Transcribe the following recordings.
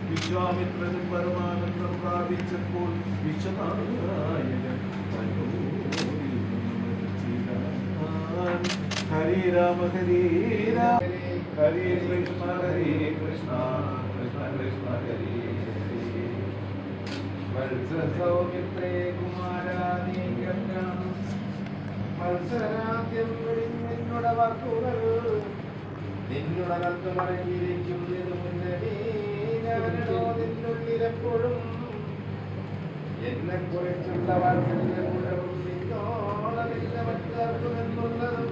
വിശ്വാമിത്രനും പരമാനന്ദം പ്രാപിച്ചപ്പോൾ വിശ്വനായകൻ ഹരേ രാമ ഹരേ രാമ ഹരേ കൃഷ്ണ കൃഷ്ണ കൃഷ്ണ ഹരേ സൗമിത്രേ കുമാരാദീകരണം മത്സരാദ്യം നിന്നുടെ വാക്കുകൾ നിന്നുടെ കത്ത് മടങ്ങിയിരിക്കുന്നത് മുന്നേടോ നിന്നുള്ളിലെപ്പോഴും എന്നെ കുറിച്ചുള്ള വാക്കുകളുടെ മുഴുവൻ നിന്നോളമില്ല മറ്റാർക്കുമെന്നുള്ളതും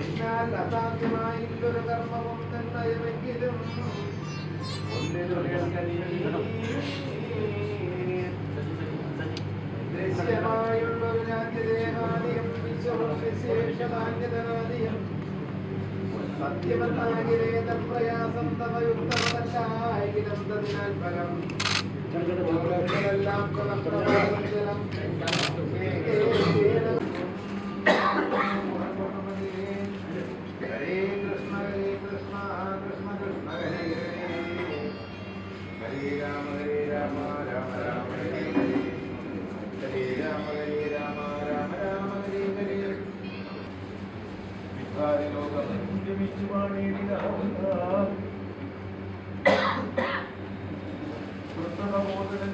എന്നാൽ അസാധ്യമായിട്ടൊരു കർമ്മവും നിർണയമെങ്കിലും ദൃശ്യമായുള്ളൊരു രാജ്യദേഹാദിയം വിശ്വവിശേഷധാന്യതനാദിയം സത്യമെന്നാകിലേത പ്രയാസം തവയുക്തമല്ലാകിലം തതിനാൽ ഫലം എല്ലാം ജലം ഹരേ കൃഷ്ണ കൃഷ്ണ കൃഷ്ണ ഹരേ ഹരേ രാമ രാമ രാമ ഹരേ ഹരേ രാമ രാമ രാമ ഹരേ ഹരേ ലോകം ജമിച്ചു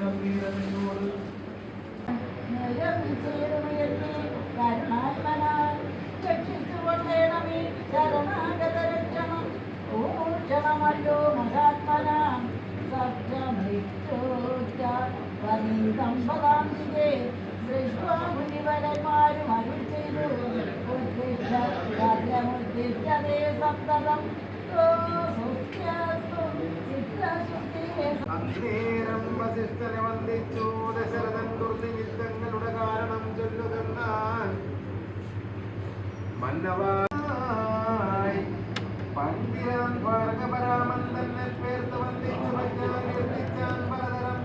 ഗംഭീരനോട് രക്ഷിച്ചുകൊണ്ടേണമേ ശരണാഗത രക്ഷണം ഭൂഷണമല്ലോ മഹാത്മനാം സപ്തമൃത്യോപദാന്തികേ ദൃഷ്ട്വാ മുനിവരന്മാരും അരുൾ ചെയ്തു ഉദ്ദിഷ്ടതേ സപ്തം അന്നേരം വസിഷ്ഠനെ വന്ദിച്ചു ദശരഥൻ ദുർനിമിത്തങ്ങളുടെ കാരണം ചൊല്ലുകന്നാൻ മന്നവായി പന്തിരാൻ ഭാർഗപരാമൻ തന്നെ പേർത്ത് വന്ദിച്ചു കീർത്തിച്ചാൻ പലതരം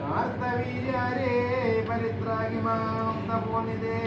കാർത്തവീര്യാരേ പരിത്രാഗിമാം തപോനിതേ